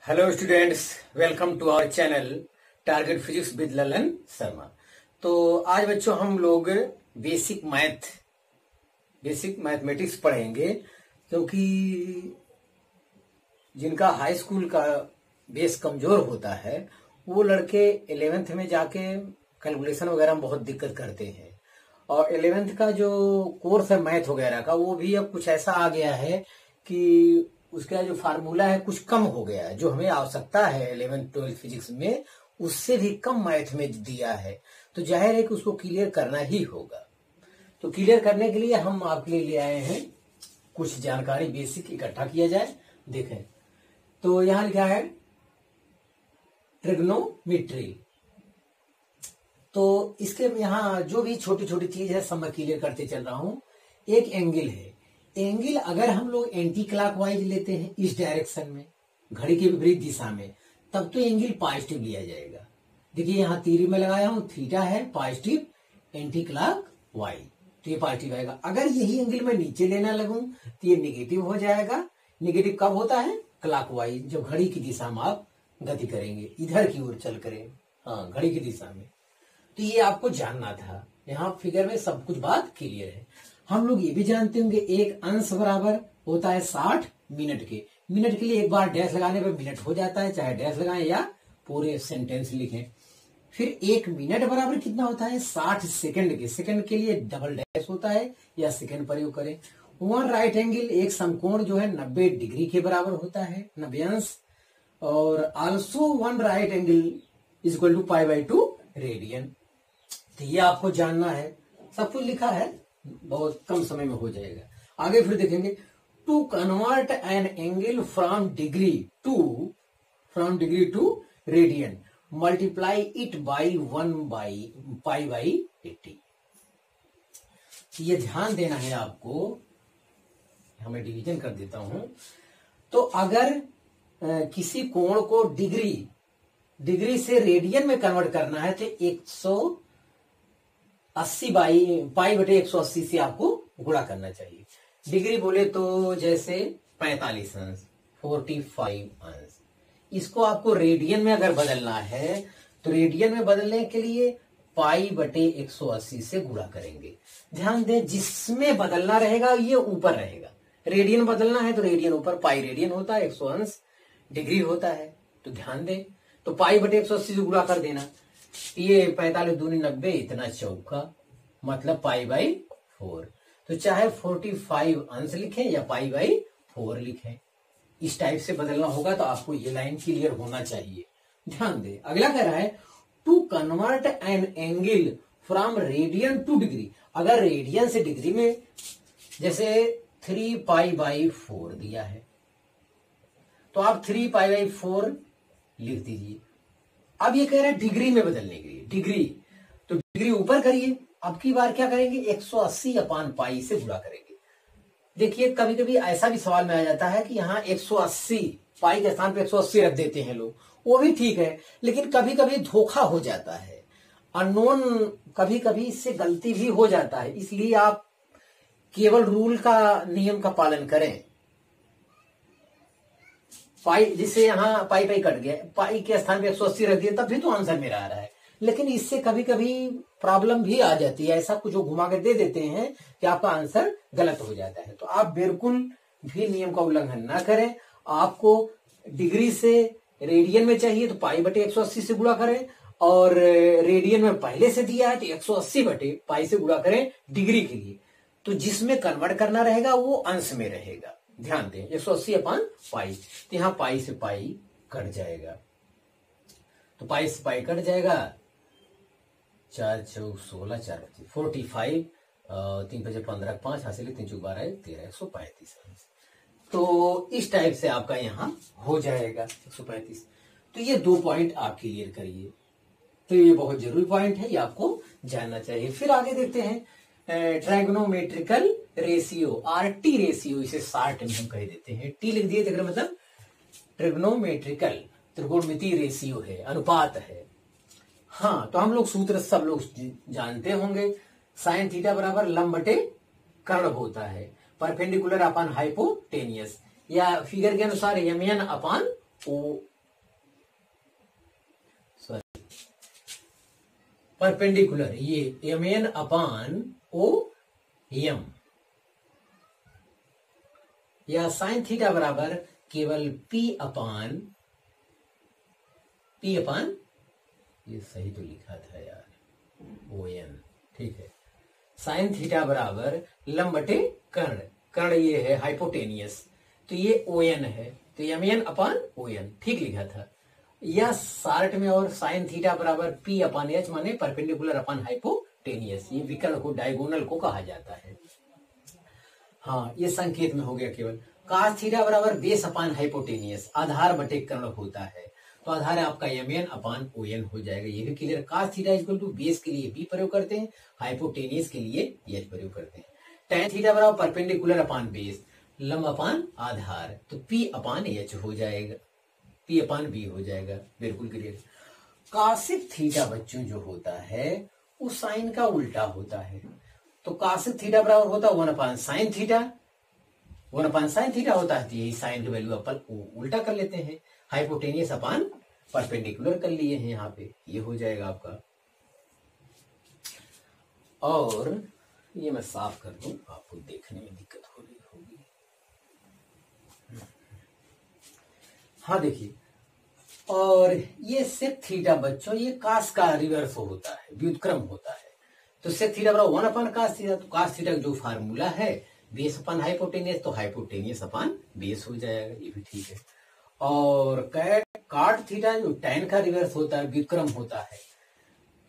Hello students, welcome to our channel target physics with Lalan Sharma. तो आज बच्चों हम लोग बेसिक मैथमेटिक्स पढ़ेंगे, क्योंकि जिनका हाई स्कूल का बेस कमजोर होता है वो लड़के 11th में जाके कैलकुलेशन वगैरह में बहुत दिक्कत करते हैं। और 11th का जो कोर्स है मैथ वगैरह का, वो भी अब कुछ ऐसा आ गया है कि उसका जो फार्मूला है कुछ कम हो गया है। जो हमें आवश्यकता है 11th-12th फिजिक्स में, उससे भी कम मैथ में दिया है। तो जाहिर है कि उसको क्लियर करना ही होगा। तो क्लियर करने के लिए हम आपके लिए ले आए हैं कुछ जानकारी बेसिक इकट्ठा किया जाए। देखें तो यहां लिखा है ट्रिग्नोमेट्री। तो इसके यहां जो भी छोटी छोटी चीज है सब मैं क्लियर करते चल रहा हूं। एक एंगल है। एंगल अगर हम लोग एंटी क्लॉकवाइज लेते हैं इस डायरेक्शन में, घड़ी के विपरीत दिशा में, तब तो एंगल पॉजिटिव लिया जाएगा। देखिए यहां तीर में लगाया हूं, थीटा है पॉजिटिव, एंटी क्लॉकवाइज, तो ये पॉजिटिव आएगा। अगर यही एंगल मैं नीचे लेना लगूं तो ये निगेटिव हो जाएगा। निगेटिव कब होता है? क्लॉकवाइज, जब घड़ी की दिशा में आप गति करेंगे, इधर की ओर चल करें, हाँ घड़ी की दिशा में। तो ये आपको जानना था। यहाँ फिगर में सब कुछ बात क्लियर है। हम लोग ये भी जानते होंगे एक अंश बराबर होता है 60 मिनट के। मिनट के लिए एक बार डैश लगाने पर मिनट हो जाता है, चाहे डैश लगाएं या पूरे सेंटेंस लिखें। फिर एक मिनट बराबर कितना होता है? 60 सेकंड के। सेकंड के लिए डबल डैश होता है या सेकंड प्रयोग करें। वन राइट एंगल, एक समकोण जो है 90 डिग्री के बराबर होता है, 90 अंश। और also one right angle is equal to π/2 radian. तो ये आपको जानना है, सब कुछ लिखा है, बहुत कम समय में हो जाएगा। आगे फिर देखेंगे to convert an angle from degree to radian, multiply it by 1/π/80। ये ध्यान देना है आपको। हमें डिवीजन कर देता हूं। तो अगर किसी कोण को डिग्री से रेडियन में कन्वर्ट करना है तो 180/π/180 से आपको गुणा करना चाहिए। डिग्री बोले तो जैसे 45 अंश, 45 अंश। इसको आपको रेडियन में अगर बदलना है तो रेडियन में बदलने के लिए π/180 से गुणा करेंगे। ध्यान दें, जिसमें बदलना रहेगा ये ऊपर रहेगा। रेडियन बदलना है तो रेडियन ऊपर, पाई रेडियन होता है, 100 अंश डिग्री होता है। तो ध्यान दें, तो π/180 से गुणा कर देना। ये 45 दूनी 90, इतना चौका, मतलब π/4। तो चाहे 45 अंश लिखें या π/4 लिखें, इस टाइप से बदलना होगा। तो आपको ये लाइन क्लियर होना चाहिए। ध्यान दें, अगला कह रहा है to convert an angle from radian to degree. अगर रेडियन से डिग्री में जैसे 3π/4 दिया है तो आप 3π/4 लिख दीजिए। अब ये कह रहा है डिग्री में बदलने के लिए, डिग्री तो डिग्री ऊपर करिए। अब की बार क्या करेंगे? 180/π से गुणा करेंगे। देखिए कभी कभी ऐसा भी सवाल में आ जाता है कि यहाँ 180 पाई के स्थान पे 180 रख देते हैं लोग, वो भी ठीक है, लेकिन कभी कभी धोखा हो जाता है, अननोन, कभी कभी इससे गलती भी हो जाता है। इसलिए आप केवल रूल का, नियम का पालन करें। पाई, जिससे यहाँ पाई कट गया, पाई के स्थान पे 180 रख दिया, तब भी तो आंसर मेरा आ रहा है। लेकिन इससे कभी कभी प्रॉब्लम भी आ जाती है, ऐसा कुछ घुमा के दे देते हैं कि आपका आंसर गलत हो जाता है। तो आप बिल्कुल भी नियम का उल्लंघन ना करें। आपको डिग्री से रेडियन में चाहिए तो π/180 से गुणा करें, और रेडियन में पहले से दिया है तो 180/π से गुणा करें डिग्री के लिए। तो जिसमें कन्वर्ट करना रहेगा वो अंश में रहेगा। ध्यान दें, 180/π, तो यहां पाई से पाई कट जाएगा, तो पाई से पाई कट जाएगा। 4 चौक 16, 4 25, 45, 3 5 15, 5 हासिल, 3 चौक 12, 13, 135 अंश। तो इस टाइप से आपका यहाँ हो जाएगा 135। तो ये 2 पॉइंट आप क्लियर करिए। तो ये बहुत जरूरी पॉइंट है, ये आपको जानना चाहिए। फिर आगे देखते हैं ट्राइगोनोमेट्रिकल रेशियो, RT रेशियो, इसे शॉर्ट में हम कह देते हैं। टी लिख दिए, देखिए मतलब ट्रिग्नोमेट्रिकल, त्रिकोणमितीय रेशियो है, अनुपात है। हाँ, तो हम लोग सूत्र सब लोग जानते होंगे। साइन थीटा बराबर लंब बटे कर्ण होता है, परपेंडिकुलर अपॉन हाइपोटेनियस, या फिगर के अनुसार mn/o परपेंडिकुलर, ये mn अपान ओ एम, या साइन थीटा बराबर केवल p अपान, ये सही तो लिखा था यार, ओ एन, ठीक है। साइन थीटा बराबर लंब बटे कर्ण, कर्ण ये है हाइपोटेनियस, तो ये ओ एन है, तो M N upon O N, ठीक लिखा था। या शार्ट में और साइन थीटा बराबर पी अपान एच, माने परपेंडिकुलर अपान हाइपोटेनियस, ये विकर्ण को, डायगोनल को कहा जाता है। हाँ, ये संकेत में हो गया केवल। कास थीटा बराबर बेस अपान हाइपोटेनियस, आधार बटे कर्ण होता है, तो आधार है आपका M N upon O N हो जाएगा, ये भी clear. Cos theta equal to base के लिए बी प्रयोग करते हैं, हाइपोटेनियस के लिए एच प्रयोग करते हैं। tan थीटा बराबर परपेंडिकुलर अपान बेस, लंब अपान आधार, तो P अपान एच हो जाएगा, P अपान बी हो जाएगा, बिल्कुल क्लियर। कासिक थीटा बच्चों जो होता है वो साइन का उल्टा होता है, तो कासिक थीटा बराबर होता है 1 अपान साइन थीटा, 1 अपान साइन थीटा होता है, तो यही साइन की वैल्यू अपन उल्टा कर लेते हैं, हाइपोटेनियस अपान परपेंडिकुलर कर लिए हैं यहाँ पे, ये हो जाएगा आपका। और ये मैं साफ कर दूं, आपको देखने में दिक्कत हो रही होगी। हाँ देखिए, और ये सेक थीटा बच्चों, ये कास का रिवर्स होता है, व्युत्क्रम होता है, तो सेक थीटा बराबर 1 अपान कास थीटा, तो कास थीटा का जो फार्मूला है बेस अपान हाइपोटेनियस, तो हाइपोटेनियस अपान बेस हो जाएगा, ये भी ठीक है। और काट थीटा जो टैन का रिवर्स होता है, व्युत्क्रम होता है,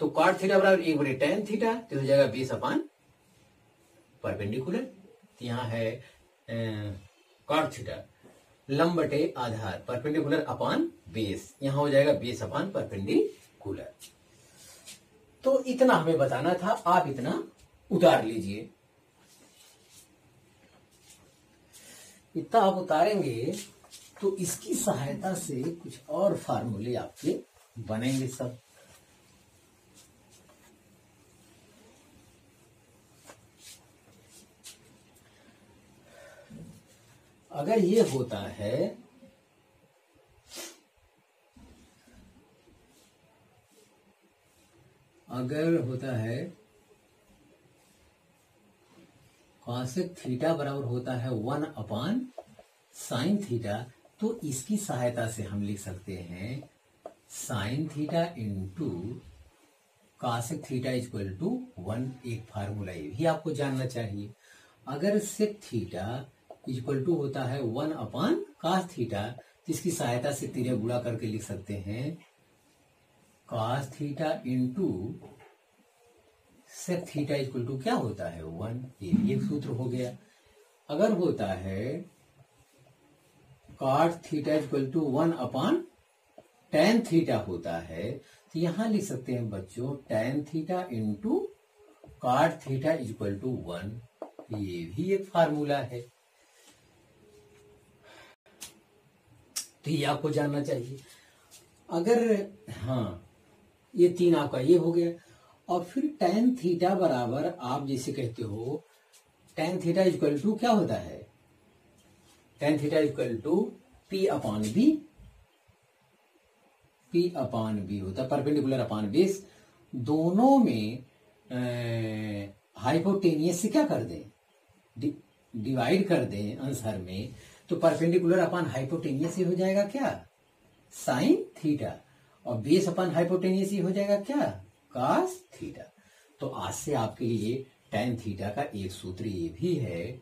तो काट थीटा बराबर 1/tan थीटा, तो हो जाएगा बेस अपान परपेंडिकुलर, तो यहाँ है काट थीटा लंब बटे आधार, परपेंडिकुलर अपान बेस, यहां हो जाएगा बेस अपान परपेंडिकुलर। तो इतना हमें बताना था, आप इतना उतार लीजिए। इतना आप उतारेंगे तो इसकी सहायता से कुछ और फार्मूले आपके बनेंगे सब। अगर ये होता है, अगर होता है कॉसेक थीटा बराबर होता है 1 अपान साइन थीटा, तो इसकी सहायता से हम लिख सकते हैं sine theta into cosec theta equal to 1, एक फार्मूला ये भी आपको जानना चाहिए। अगर सेक थीटा इक्वल टू होता है 1 अपान कास थीटा, तो इसकी सहायता से तीरे गुणा करके लिख सकते हैं cos theta into sec theta equal to क्या होता है 1, ये भी एक सूत्र हो गया। अगर होता है cot theta equal to 1 upon tan theta होता है, तो यहां लिख सकते हैं बच्चों tan theta into cot theta equal to 1, ये भी एक फार्मूला है, तो ये आपको जानना चाहिए। अगर हाँ, ये 3 आपका ये हो गया। और फिर tan थीटा बराबर आप जैसे कहते हो tan थीटा इक्वल टू क्या होता है, tan theta equal to P upon B, P upon B होता है, परपेंडिकुलर अपान बेस, दोनों में हाइपोटेनियस से क्या कर दें, डिवाइड कर दें आंसर में, तो परपेंडिकुलर अपान हाइपोटेनियस ही हो जाएगा क्या, साइन थीटा, और बेस अपान हाइपोटेनियस ही हो जाएगा क्या, कास थीटा। तो आज से आपके लिए tan थीटा का एक सूत्र ये भी है,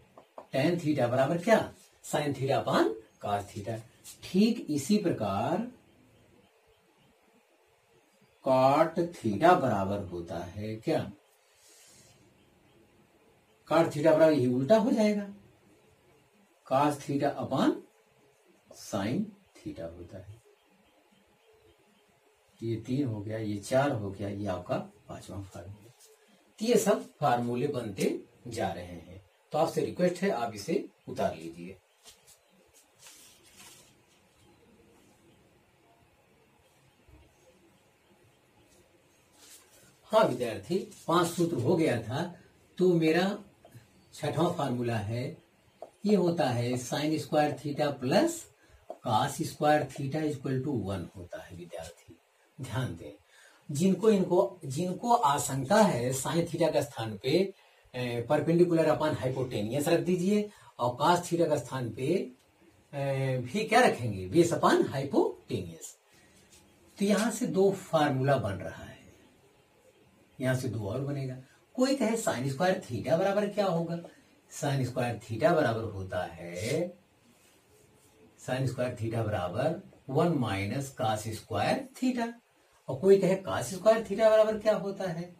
tan थीटा बराबर क्या, sine theta upon cos theta. ठीक इसी प्रकार कॉट थीटा बराबर होता है क्या, कॉट थीटा बराबर यही उल्टा हो जाएगा, cos theta upon sine theta होता है। ये 3 हो गया, ये 4 हो गया, ये आपका 5वां फार्मूला। ये सब फार्मूले बनते जा रहे हैं, तो आपसे रिक्वेस्ट है आप इसे उतार लीजिए। हाँ विद्यार्थी, 5 सूत्र हो गया था, तो मेरा 6वां फार्मूला है, ये होता है sine square theta plus cos square theta equal to 1 होता है। विद्यार्थी ध्यान दें, जिनको आशंका है साइन थीटा का स्थान पे परपेंडिकुलर अपॉन हाइपोटेनियस रख दीजिए और कास थीटा का स्थान पे भी क्या रखेंगे, बेस अपॉन हाइपोटेनियस। तो यहां से दो फार्मूला बन रहा है, यहां से दो और बनेगा। कोई कहे साइन स्क्वायर थीटा बराबर क्या होगा, साइन स्क्वायर थीटा बराबर होता है, साइन स्क्वायर थीटा बराबर 1 माइनस कास स्क्वायर थीटा। और कोई कहे कास स्क्वायर थीटा बराबर क्या होता है,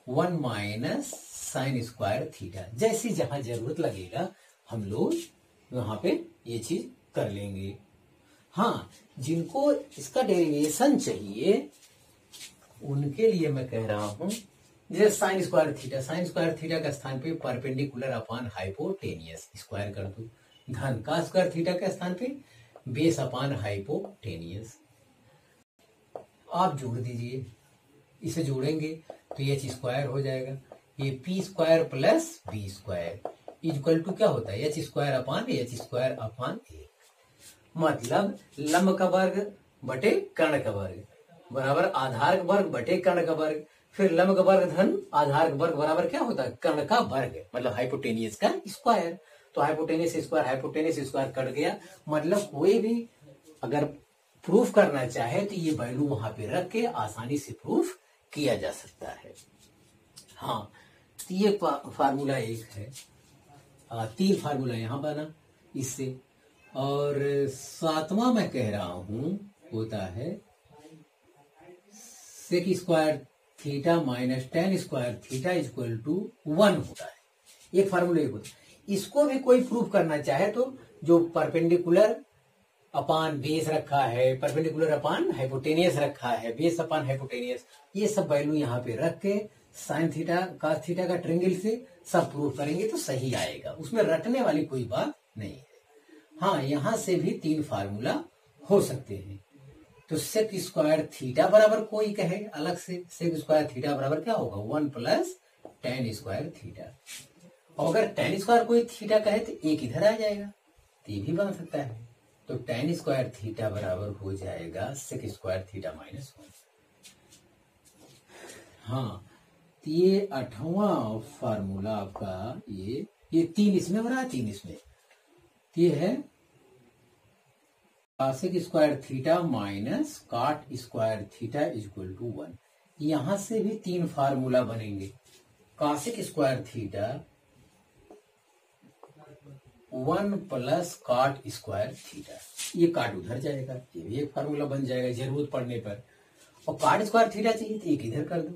1 माइनस साइन स्क्वायर थीटा। जैसी जहां जरूरत लगेगा हम लोग वहां पे ये चीज कर लेंगे। हाँ, जिनको इसका डेरिवेशन चाहिए उनके लिए मैं कह रहा हूं, जैसे साइन स्क्वायर थीटा का स्थान पे परपेंडिकुलर अपॉन हाइपोटेनियस स्क्वायर कर दो, धन का स्क्वायर थीटा के स्थान पे बेस अपॉन हाइपोटेनियस। आप जोड़ दीजिए, इसे जोड़ेंगे तो एच स्क्वायर हो जाएगा, ये P square plus B square equal to क्या होता है, एच स्क्वायर अपॉन ए। मतलब लंब का वर्ग बटे कर्ण का वर्ग बराबर आधार का वर्ग बटे कर्ण का वर्ग, फिर लंब का वर्ग धन आधार का वर्ग बराबर क्या होता है, कर्ण का वर्ग, मतलब हाइपोटेनियस का स्क्वायर। तो हाइपोटेनियस स्क्वायर कट गया। मतलब कोई भी अगर प्रूफ करना चाहे तो ये वैल्यू वहां पे रख के आसानी से प्रूफ किया जा सकता है। हाँ, तो ये फार्मूला एक है, तीन फार्मूला यहां बना इससे। और सातवां मैं कह रहा हूं होता है sec square theta minus tan square theta equal to 1 होता है। एक फार्मूला एक होता है। इसको भी कोई प्रूफ करना चाहे तो जो परपेंडिकुलर अपान बेस रखा है, परपेंडिकुलर अपान हाइपोटेनियस रखा है, बेस अपान हाइपोटेनियस, ये सब वैल्यू यहाँ पे रख के साइन थीटा कॉस थीटा का ट्रिंगल से सब प्रूफ करेंगे तो सही आएगा, उसमें रटने वाली कोई बात नहीं है। हाँ, यहां से भी तीन फार्मूला हो सकते हैं। तो सेक स्क्वायर थीटा बराबर कोई कहे अलग से, सेक स्क्वायर थीटा बराबर क्या होगा, 1 प्लस टेन स्क्वायर थीटा। और अगर टेन स्क्वायर कोई थीटा कहे तो एक इधर आ जाएगा, तो ये भी बन सकता है। तो टेन स्क्वायर थीटा बराबर हो जाएगा सेक स्क्वायर थीटा माइनस 1। हाँ, तो ये 8वां फार्मूला आपका, ये तीन इसमें हो रहा है, तीन इसमें। ये है cosec square theta minus cot square theta equal to 1। यहां से भी तीन फार्मूला बनेंगे। Cosec square theta 1 plus cot square theta, ये काट उधर जाएगा, ये भी एक फार्मूला बन जाएगा जरूरत पड़ने पर। और काट स्क्वायर थीटा चाहिए तो एक इधर कर दो,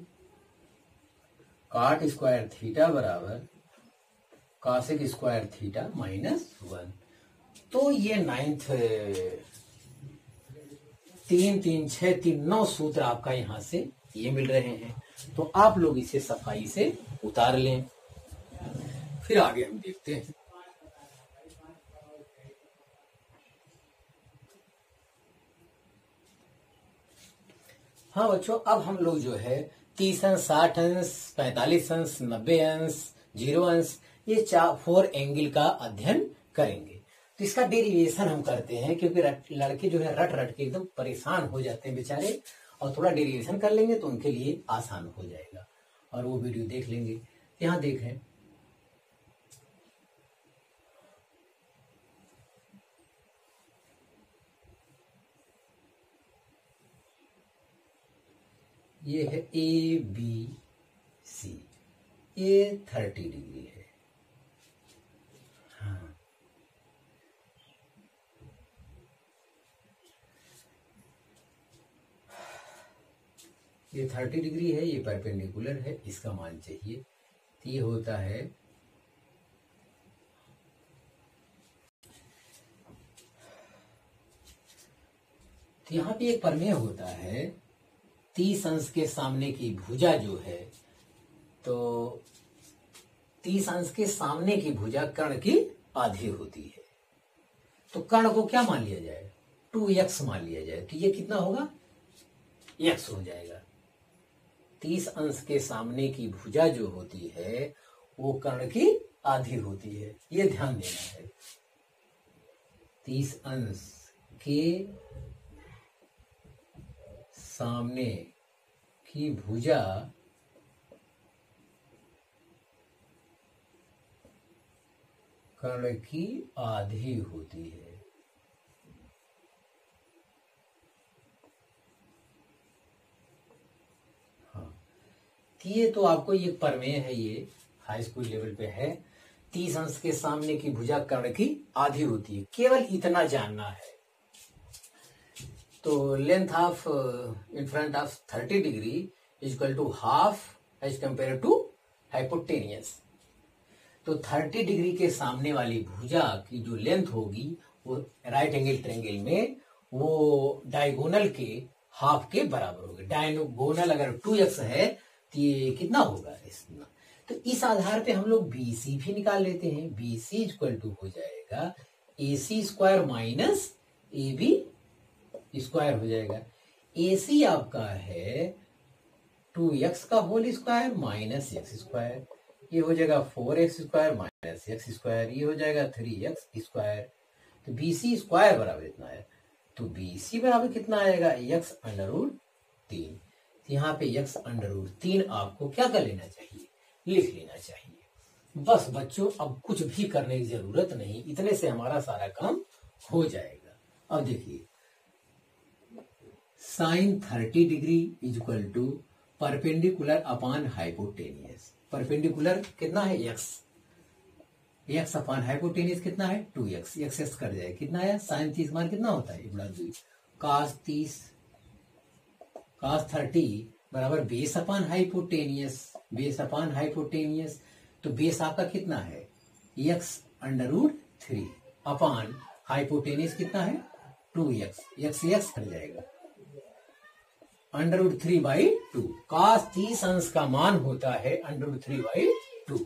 काट स्क्वायर थीटा बराबर कासेक स्क्वायर थीटा माइनस 1। तो ये 9th 3 3 6 3 9 सूत्र आपका यहां से ये मिल रहे हैं। तो आप लोग इसे सफाई से उतार लें, फिर आगे हम देखते हैं। हाँ बच्चों, अब हम लोग जो है 30 अंश, 60 अंश, 45 अंश, 90 अंश, 0 अंश, ये 4 एंगल का अध्ययन करेंगे। तो इसका डेरिवेशन हम करते हैं, क्योंकि लड़के जो है रट रट के एकदम परेशान हो जाते हैं बेचारे, और थोड़ा डेरिवेशन कर लेंगे तो उनके लिए आसान हो जाएगा, और वो वीडियो देख लेंगे। यहाँ देखें, ये है ए बी सी, ये 30 डिग्री है। हाँ, ये 30 डिग्री है, ये परपेंडिकुलर है, इसका मान चाहिए। तो ये होता है तो यहाँ पे एक प्रमेय होता है, 30 अंश के सामने की भुजा जो है, तो 30 अंश के सामने की भुजा कर्ण की आधी होती है। तो कर्ण को क्या मान लिया जाए, 2x मान लिया जाए। तो ये कितना होगा, x हो जाएगा। 30 अंश के सामने की भुजा जो होती है वो कर्ण की आधी होती है, ये ध्यान देना है। 30 अंश के सामने की भुजा कर्ण की आधी होती है। हाँ, ये तो आपको ये प्रमेय है, ये हाई स्कूल लेवल पे है। 30 अंश के सामने की भुजा कर्ण की आधी होती है, केवल इतना जानना है। तो length of in front of 30 degree is equal to half as compare to hypotenuse. तो 30 डिग्री के सामने वाली भुजा की जो लेंथ होगी वो राइट एंगल ट्रायंगल में वो डायगोनल के हाफ के बराबर होगी। डायगोनल अगर 2x है तो ये कितना होगा इतना। तो इस आधार पे हम लोग BC भी निकाल लेते हैं। BC इक्वल टू हो जाएगा AC square minus AB square हो जाएगा। AC आपका है 2x का whole square minus x square, ये हो जाएगा 4x square minus x square, ये हो जाएगा 3x स्क्वायर। तो BC स्क्वायर बराबर इतना है। तो BC बराबर कितना आएगा, x अंडर रूट 3। यहाँ पे x अंडर रूट 3 आपको क्या कर लेना चाहिए, लिख लेना चाहिए। बस बच्चों अब कुछ भी करने की जरूरत नहीं, इतने से हमारा सारा काम हो जाएगा। अब देखिए sine 30 degree is equal to perpendicular upon hypotenuse. Perpendicular कितना है x अपॉन हाइपोटेनियस कितना है 2x, x कर जाए कितना है साइन 30 मान कितना होता है 1/2 cos 30 बराबर बेस अपॉन हाइपोटेनियस। तो बेस आपका कितना है x under root 3 upon hypotenuse कितना है 2x, x कर जाएगा अंडर रूट 3/2। cos 30 अंश का मान होता है अंडर रूट 3/2।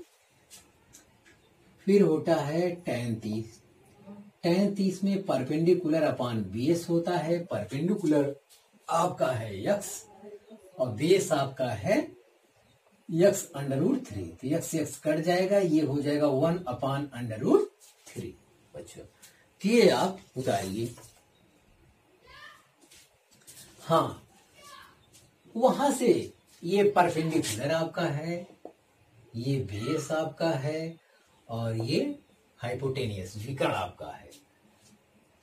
फिर होता है tan 30 में परपेंडिकुलर अपॉन बेस होता है। परपेंडिकुलर आपका है x और बेस आपका है x अंडर रूट 3। तो x कट जाएगा, ये हो जाएगा 1 अपॉन अंडर रूट 3। बच्चों ये आप उतारिए। हाँ, वहां से ये परपेंडिकुलर आपका है, ये बेस आपका है और ये हाइपोटेनियस विकर्ण आपका है।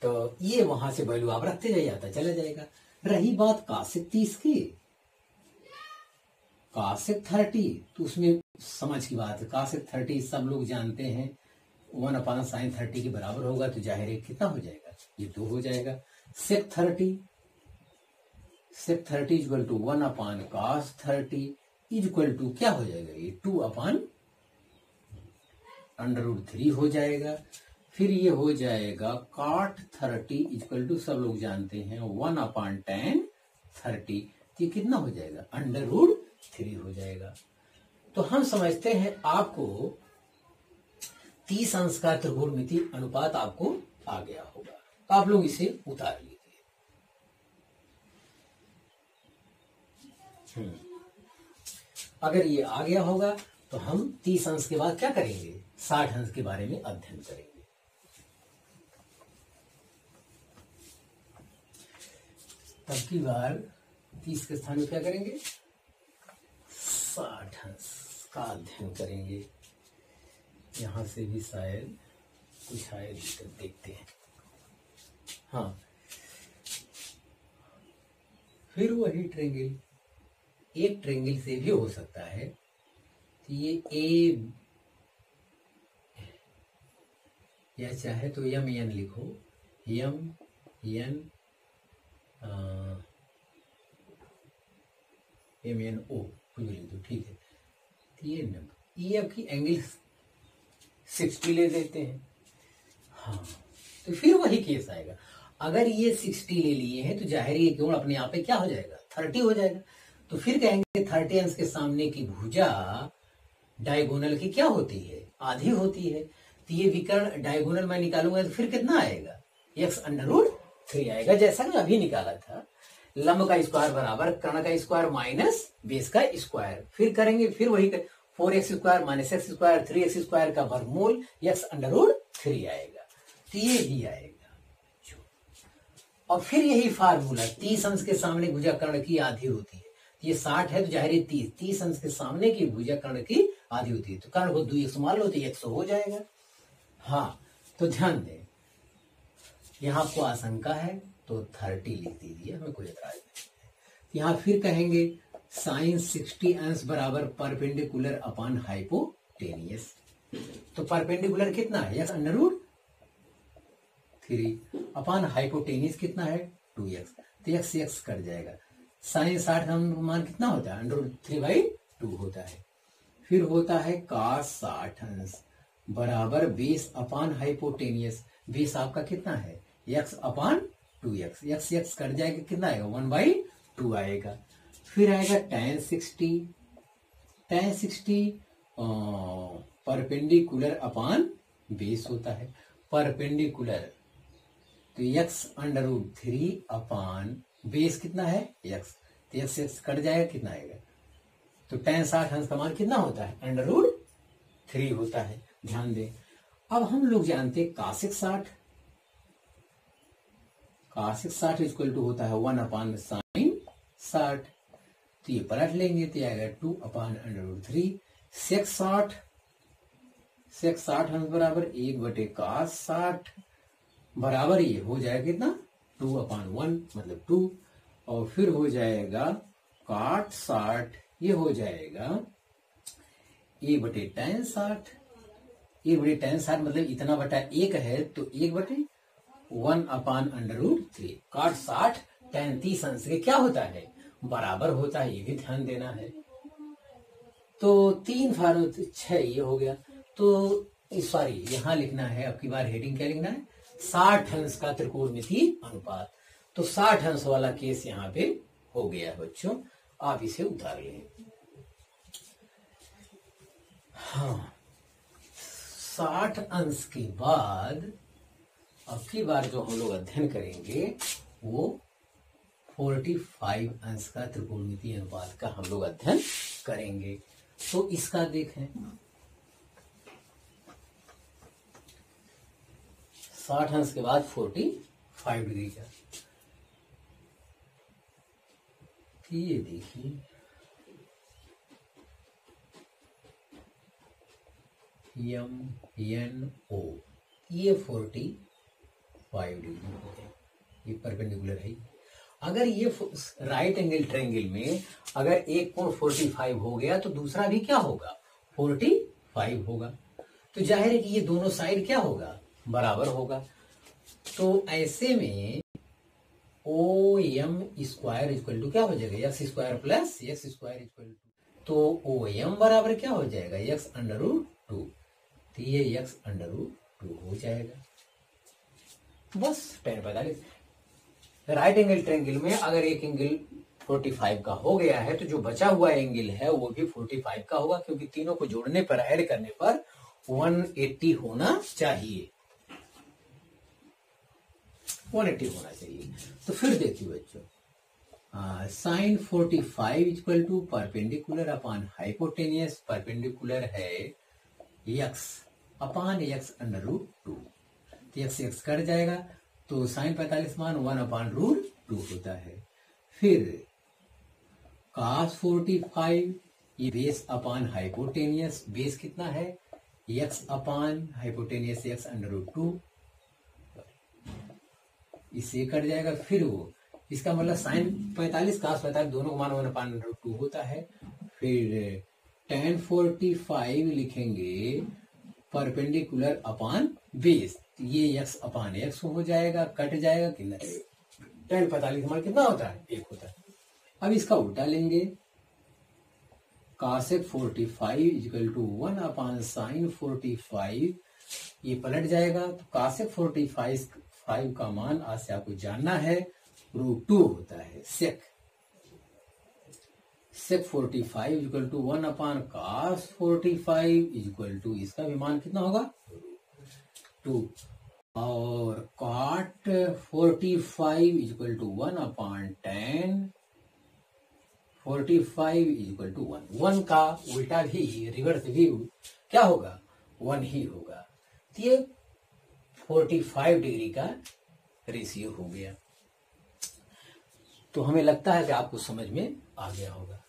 तो ये वहां से वैल्यू आप रखते जाइए, आता चला जाएगा। रही बात कासेक 30 की, कासेक 30 तो उसमें समझ की बात है। कासेक 30 सब लोग जानते हैं 1 अपॉन साइन 30 के बराबर होगा, तो जाहिर है कितना हो जाएगा, ये 2 हो जाएगा। Sec 30 equal to 1 upon cos 30 equal to क्या हो जाएगा, ये 2 अपॉन अंडर रूट 3 हो जाएगा। फिर ये हो जाएगा cot 30 इक्वल टू सब लोग जानते हैं 1 अपॉन tan 30, ये कितना हो जाएगा अंडर रूट 3 हो जाएगा। तो हम समझते हैं आपको 30 अंश का त्रिकोणमिति अनुपात आपको आ गया होगा। तो आप लोग इसे उतार लीजिए। अगर ये आ गया होगा तो हम 30 अंश के बाद क्या करेंगे, 60 अंश के बारे में अध्ययन करेंगे। तब की बार 30 के स्थान में क्या करेंगे, 60 अंश का अध्ययन करेंगे। यहां से भी शायद कुछ आए, देखते हैं। हाँ, फिर वही ट्रेंगल, एक ट्रेंगल से भी हो सकता है। तो ये ए या चाहे तो MN लिखो, MNO कुछ भी लिख दो, ठीक है। तो ये आपकी एंगल 60 ले देते हैं। हाँ, तो फिर वही केस आएगा। अगर ये 60 ले लिए हैं तो जाहिर ये कोण अपने आप पे क्या हो जाएगा, 30 हो जाएगा। तो फिर कहेंगे 30 अंश के सामने की भुजा डायगोनल की क्या होती है, आधी होती है। तो ये विकर्ण डायगोनल मैं निकालूंगा तो फिर कितना आएगा, x अंडर रूट 3 आएगा, जैसा कि अभी निकाला था। लंब का स्क्वायर बराबर कर्ण का स्क्वायर माइनस बेस का स्क्वायर। फिर करेंगे, फिर वही 4x square minus x square 3x square का वर्गमूल x अंडर रूट 3 आएगा। तो ये भी आएगा। और फिर यही फार्मूला 30 अंश के सामने भुजा कर्ण की आधी होती है, ये 60 है तो जाहिर है 30 अंश के सामने की भुजा कर्ण की आधी होती है, तो कर्ण को 2x मान लो तो 100 हो जाएगा। हाँ, तो ध्यान दें, यहाँ आपको आशंका है तो 30 लिख दीजिए, हमें कोई एतराज नहीं। यहाँ फिर कहेंगे साइन 60 अंश बराबर परपेंडिकुलर अपॉन हाइपोटेनियस। तो परपेंडिकुलर कितना है, x under root 3 upon hypotenuse कितना है 2x, तो x से x कट जाएगा। साइन 60 का मान कितना होता है, अंडर रूट 3/2 होता है। फिर होता है cos 60 अंश बराबर बेस अपॉन हाइपोटेनियस। बेस आपका कितना है x अपॉन 2x, x से x कट जाएगा, कितना आएगा 1/2 आएगा। फिर आएगा tan 60 परपेंडिकुलर अपॉन बेस होता है। परपेंडिकुलर तो x under root 3 upon base कितना है x, तो x से x कट जाएगा, कितना आएगा, तो tan 60 अंश का मान कितना होता है अंडर रूट 3 होता है। ध्यान दें, अब हम लोग जानते हैं cosec 60 इक्वल टू होता है 1 अपॉन साइन 60, तो ये पलट लेंगे तो आएगा 2 अपॉन अंडर रूट 3। सेक 60 अंश बराबर 1/cos 60 बराबर ये हो जाएगा कितना 2 अपॉन 1 मतलब 2, और फिर हो जाएगा cot 60, ये हो जाएगा 1/tan 60। 1/tan 60 मतलब इतना बटा 1 है, तो 1/1 upon under root 3। cot 60 tan 30 अंश के क्या होता है बराबर होता है, ये भी ध्यान देना है। तो 3 फारो 6 ये हो गया। तो सॉरी, यहां लिखना है, अब की बार हेडिंग क्या लिखना है, 60 अंश का त्रिकोणमितीय अनुपात। तो 60 अंश वाला केस यहाँ पे हो गया बच्चों, आप इसे उतार लें। हाँ, 60 अंश के बाद अब की बार जो हम लोग अध्ययन करेंगे वो 45 अंश का त्रिकोणमितीय अनुपात का हम लोग अध्ययन करेंगे। तो इसका देखें, 60 अंश के बाद 45 डिग्री का, ये देखिए MNO, ये 45 डिग्री हो गया, ये परपेंडिकुलर है। अगर ये राइट एंगल ट्रायंगल में अगर एक कोण 45 हो गया तो दूसरा भी क्या होगा 45 होगा, तो जाहिर है कि ये दोनों साइड क्या होगा बराबर होगा। तो ऐसे में OM स्क्वायर इक्वल टू क्या हो जाएगा x square plus x square equal to, तो OM बराबर क्या हो जाएगा x अंडर रूट 2, तो ये x अंडर रूट 2 हो जाएगा। बस tan 45। राइट एंगल ट्रायंगल में अगर एक एंगल 45 का हो गया है तो जो बचा हुआ एंगल है वो भी 45 का होगा, क्योंकि तीनों को जोड़ने पर ऐड करने पर 180 होना चाहिए, 180 होना चाहिए। तो फिर देखिए बच्चों, sine 45 equal to perpendicular upon hypotenuse, perpendicular है x upon x under root 2, तो x से x कट जाएगा, तो साइन 45 मान 1 अपॉन रूट 2 होता है। फिर cos 45, ये बेस अपॉन हाइपोटेनियस, बेस कितना है x upon hypotenuse x under root 2, इससे कट जाएगा। फिर वो इसका मतलब साइन 45 cos 45 दोनों को मान 1 अपॉन रूट 2 होता है। फिर tan 45 लिखेंगे परपेंडिकुलर अपॉन बेस, ये x अपॉन x हो जाएगा, कट जाएगा, कितना tan 45 हमारा कितना होता है 1 होता है। अब इसका उल्टा लेंगे, cosec 45 equal to 1 upon sine 45, ये पलट जाएगा, तो cosec 45 का मान आज से आपको जानना है रूट 2 होता है। sec 45 equal to 1 upon cos 45 equal to इसका भी मान कितना होगा 2, और cot 45 equal to 1 upon tan 45 equal to 1 का उल्टा भी रिवर्स भी क्या होगा 1 ही होगा। तो ये 45 डिग्री का रेशियो हो गया। तो हमें लगता है कि आपको समझ में आ गया होगा।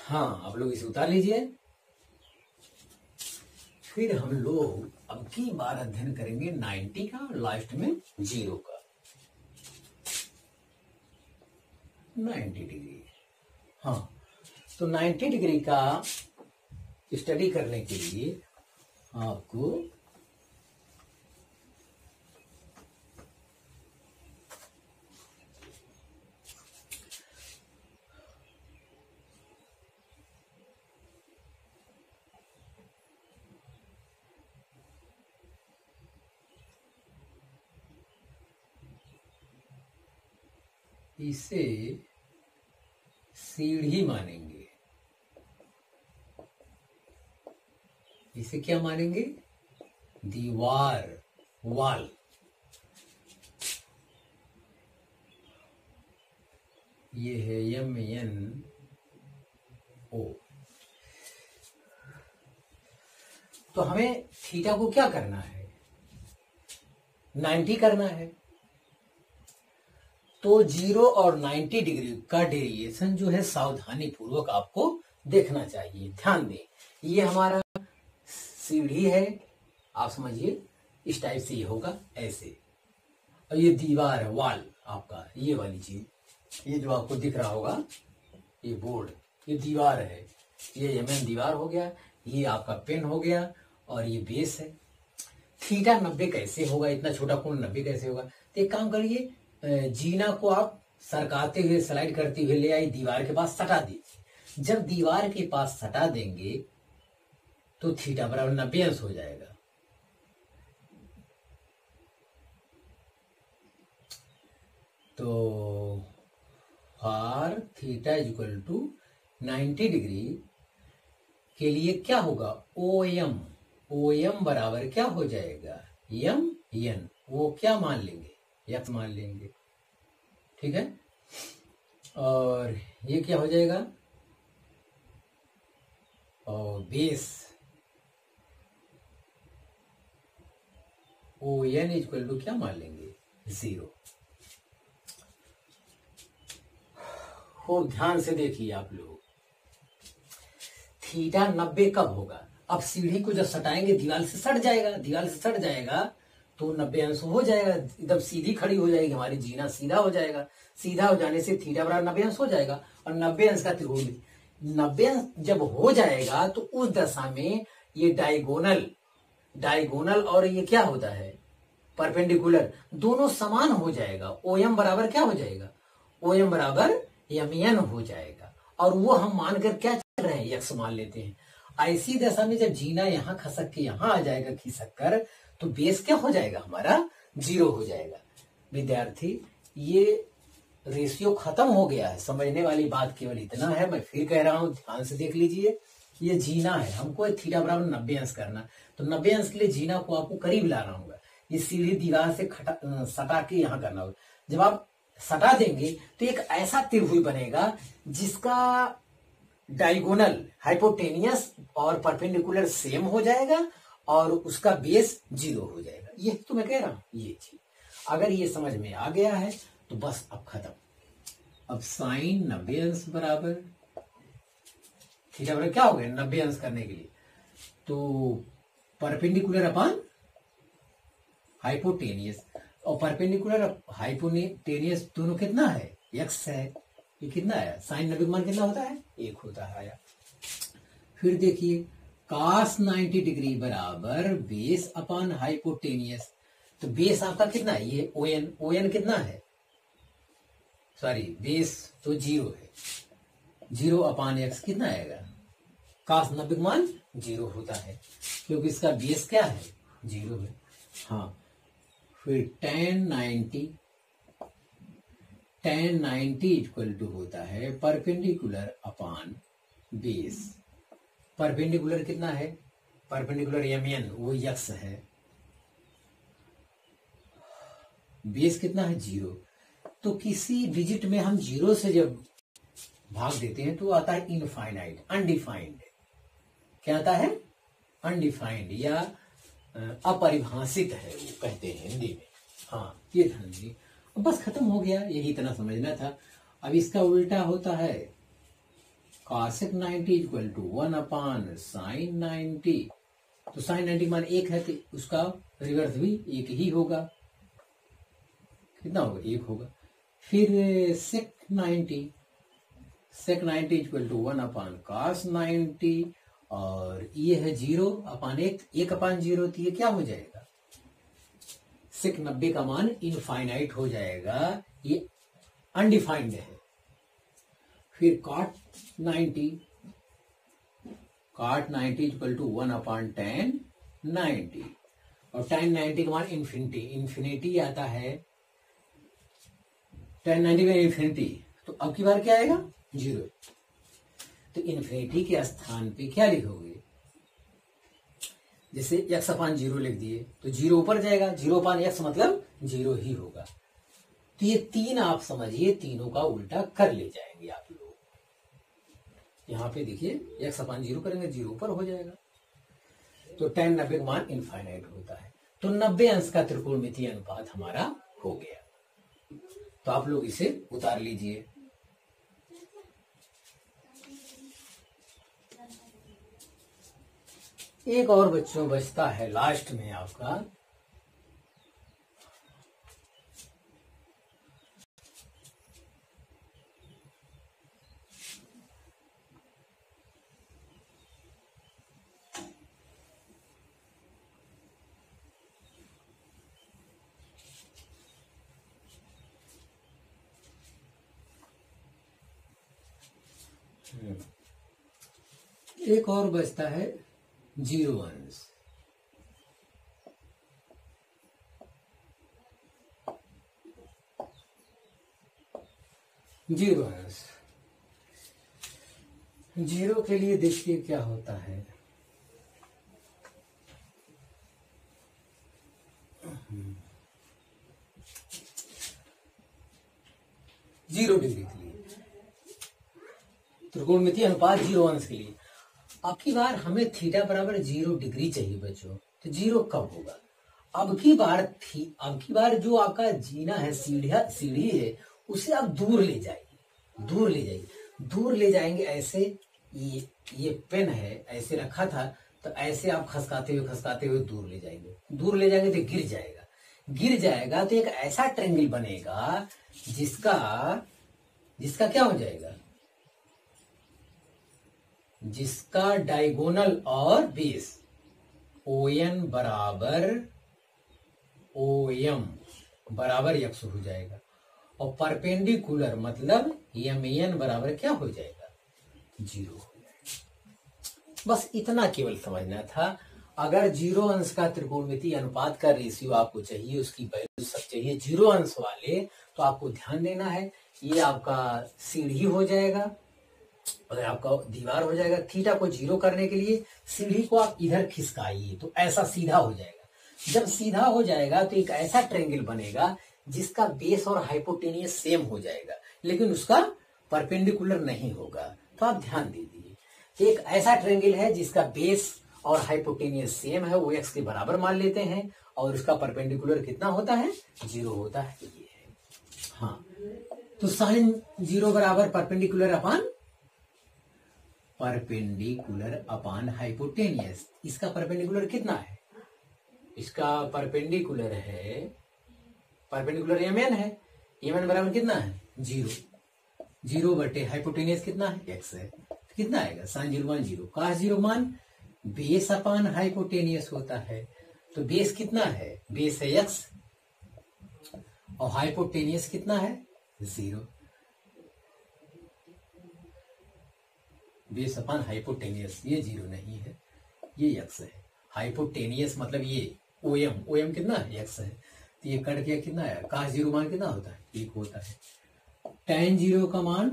हाँ, आप लोग इसे उतार लीजिए। फिर हम लोग अब की बार अध्ययन करेंगे 90 का और लास्ट में 0 का। 90 डिग्री। हाँ, तो 90 डिग्री का स्टडी करने के लिए आपको इसे सीढ़ी मानेंगे। इसे क्या मानेंगे? दीवार, वॉल। ये है MNO। तो हमें थीटा को क्या करना है? 90 करना है। तो 0 और 90 डिग्री का डेरिएशन जो है सावधानी पूर्वक आपको देखना चाहिए। ध्यान दें, ये हमारा सीढ़ी है, आप समझिए इस टाइप से ये होगा ऐसे, और ये दीवार है, वॉल आपका, ये वाली चीज, ये जो आपको दिख रहा होगा ये बोर्ड, ये दीवार है, ये MM दीवार हो गया, ये आपका पेन हो गया, और ये बेस है। थीटा 90 कैसे होगा? इतना छोटा कोण 90 कैसे होगा? तो एक काम करिए, जीना को आप सरकाते हुए, स्लाइड करते हुए ले आई, दीवार के पास सटा दीजिए। जब दीवार के पास सटा देंगे तो थीटा बराबर 90 अंश हो जाएगा। तो for theta is equal to 90 degree के लिए क्या होगा? OM बराबर क्या हो जाएगा? MN। वो क्या मान लेंगे? X मान लेंगे, ठीक है। और ये क्या हो जाएगा? और बेस ON इक्वल टू क्या मान लेंगे? 0। खूब ध्यान से देखिए आप लोग, थीटा 90 कब होगा? अब सीढ़ी को जब सटाएंगे दीवार से सट जाएगा, दीवार से सट जाएगा तो 90 अंश हो जाएगा, एकदम सीधी खड़ी हो जाएगी हमारी जीना, सीधा हो जाएगा। सीधा हो जाने से थीटा बराबर 90 अंश हो जाएगा, और 90 अंश का त्रिकोण 90 अंश जब हो जाएगा तो उस दशा में ये डायगोनल और ये क्या होता है? परपेंडिकुलर, दोनों समान हो जाएगा। OM बराबर क्या हो जाएगा? OM बराबर MN हो जाएगा, और वो हम मानकर क्या चल रहे हैं? X मान लेते हैं। ऐसी दशा में जब जीना यहाँ खसक के यहाँ आ जाएगा खिसक कर, तो बेस क्या हो जाएगा? हमारा 0 हो जाएगा। विद्यार्थी, ये रेशियो खत्म हो गया है, समझने वाली बात केवल इतना है। मैं फिर कह रहा हूं, ध्यान से देख लीजिए, ये जीना है, हमको थीटा बराबर 90 अंश करना, तो 90 अंश के लिए जीना को आपको करीब लाना होगा। ये सीढ़ी दीवार से सटा के यहाँ करना होगा। जब आप सटा देंगे तो एक ऐसा त्रिभुज बनेगा जिसका डायगोनल, हाइपोटेनियस और परपेंडिकुलर सेम हो जाएगा, और उसका बेस 0 हो जाएगा। ये तो मैं कह रहा हूं, ये चीज अगर ये समझ में आ गया है तो बस अब खत्म। अब साइन 90 अंश बराबर थीटा बराबर क्या हो गया? 90 अंश करने के लिए तो परपेंडिकुलर अपॉन हाइपोटेनियस, और परपेंडिकुलर हाइपोटेनियस दोनों कितना है? X है। ये कितना है? साइन 90 का मान कितना होता है? 1 होता है। आया। फिर देखिए, cos 90 डिग्री बराबर बेस अपॉन हाइपोटेनियस, तो बेस आपका कितना है? ये ON कितना है? सॉरी, बेस तो 0 है, 0 अपॉन X कितना आएगा? cos 90 का मान 0 होता है, क्योंकि इसका बेस क्या है? 0 है। हाँ, फिर tan 90 इक्वल टू होता है परपेंडिकुलर अपॉन बेस। परपेंडिकुलर कितना है? परपेंडिकुलर MN, वो X है। बेस कितना है? 0। तो किसी डिजिट में हम 0 से जब भाग देते हैं तो आता है इनफाइनाइट, अनडिफाइंड। क्या आता है? अनडिफाइंड या अपरिभाषित है, वो कहते हैं हिंदी में। हाँ, ये ध्यान दीजिए, बस खत्म हो गया, यही इतना समझना था। अब इसका उल्टा होता है cosec 90 equal to 1 upon sin 90। तो sin 90 मान 1 है, तो उसका रिवर्स भी 1 ही होगा। कितना होगा? 1 होगा। फिर sec 90 equal to 1 upon cos 90, और ये है 0 अपान 1 अपान 0, तो ये क्या हो जाएगा? sec 90 का मान इनफाइनाइट हो जाएगा, ये अनडिफाइंड है। फिर cot 90 equal to 1 upon tan 90, और tan 90 का मान इन्फिनिटी आता है। tan 90 में इन्फिनिटी, तो अब की बार क्या आएगा? 0। तो इन्फिनिटी के स्थान पे क्या लिखोगे? जैसे x अपान 0 लिख दिए तो 0 ऊपर जाएगा, 0 अपान x मतलब 0 ही होगा। तो ये 3 आप समझिए, तीनों का उल्टा कर ले जाएंगे आप लोग। यहां पे देखिए x अपान 0 करेंगे, 0 ऊपर हो जाएगा। तो tan 90 का मान इनफाइनाइट होता है। तो 90 अंश का त्रिकोणमितीय अनुपात हमारा हो गया। तो आप लोग इसे उतार लीजिए। एक और बच्चों बचता है लास्ट में आपका एक और बचता है 0 अंश। जीरो के लिए देखिए क्या होता है। 0 डिग्री के लिए त्रिकोणमितीय अनुपात 0 अंश के लिए। अब की बार हमें थीटा बराबर 0 डिग्री चाहिए बच्चों। तो 0 कब होगा? अब की बार जो आपका जीना है, सीढ़ी है, उसे आप दूर ले जाइए। दूर ले जाएंगे ऐसे। ये पेन है, ऐसे रखा था, तो ऐसे आप खसकाते हुए दूर ले जाएंगे तो गिर जाएगा तो एक ऐसा ट्रायंगल बनेगा जिसका क्या हो जाएगा? जिसका डायगोनल और बेस ON बराबर x हो जाएगा, और परपेंडिकुलर मतलब MN बराबर क्या हो जाएगा? 0 हो जाएगा। बस इतना केवल समझना था। अगर 0 अंश का त्रिकोणमितीय अनुपात का रेशियो आपको चाहिए, उसकी वैल्यू सब चाहिए 0 अंश वाले, तो आपको ध्यान देना है। ये आपका सीढ़ी हो जाएगा, अगर आपका दीवार हो जाएगा। थीटा को 0 करने के लिए सीढ़ी को आप इधर खिसकाइए तो ऐसा सीधा हो जाएगा। जब सीधा हो जाएगा तो एक ऐसा ट्रायंगल बनेगा जिसका बेस और हाइपोटेनियस सेम हो जाएगा, लेकिन उसका परपेंडिकुलर नहीं होगा। तो आप ध्यान दीजिए, एक ऐसा ट्रायंगल है जिसका बेस और हाइपोटेनियस सेम है, वो x के बराबर मान लेते हैं, और उसका परपेंडिकुलर कितना होता है? 0 होता है। ये है। हाँ, तो sin 0 बराबर परपेंडिकुलर अपॉन हाइपोटेनियस। इसका परपेंडिकुलर कितना है? इसका परपेंडिकुलर MN है। MN बराबर कितना है? 0 बटे हाइपोटेनियस कितना है? x है। कितना आएगा? sin 0 मान 0, cos 0 मान बेस अपॉन हाइपोटेनियस होता है। तो बेस कितना है? बेस है x, और हाइपोटेनियस कितना है? 0। बेस अपॉन हाइपोटेनियस, ये 0 नहीं है, ये x है। हाइपोटेनियस मतलब ये OM कितना है? x है। तो ये कट गया, कितना है? cos 0 मान कितना होता है? 1 होता है। tan 0 का मान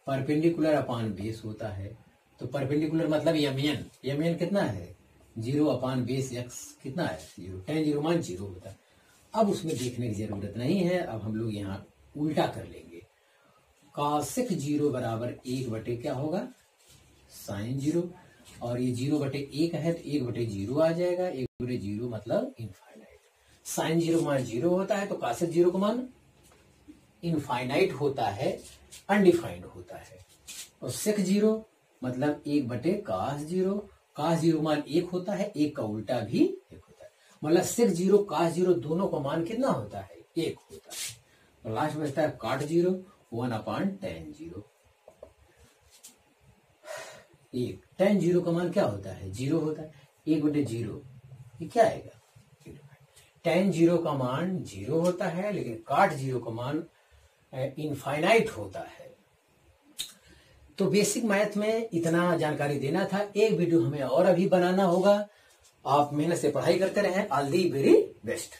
परपेंडिकुलर अपॉन बेस होता है। तो परपेंडिकुलर मतलब MN कितना है? 0 अपॉन बेस x कितना है? 0। tan 0 मान 0 होता है। अब उसमें देखने की जरूरत नहीं है, अब हम लोग यहाँ उल्टा कर लेंगे। cosec 0 बराबर 1 बटे क्या होगा? sin 0, और ये 0 बटे 1 है तो 1 बटे 0 आ जाएगा। 1 बटे 0 मतलब इनफाइनाइट। साइन जीरो मान जीरो होता है तो कासेक जीरो का मान इनफाइनाइट होता है, अनडिफाइंड होता है। और सेक जीरो मतलब 1 बटे कास जीरो मान 1 होता है, 1 का उल्टा भी 1 होता है। मतलब सेक जीरो कास जीरो दोनों का मान कितना होता है? 1 होता है। और लास्ट बचता है काट zero 1/tan zero. tan zero का मान क्या होता है? 0 होता है। 1/0 ये क्या आएगा? tan जीरो का मान 0 होता है, लेकिन काट जीरो का मान इनफाइनाइट होता है। तो बेसिक मैथ में इतना जानकारी देना था। एक वीडियो हमें और अभी बनाना होगा। आप मेहनत से पढ़ाई करते रहें। All the very best.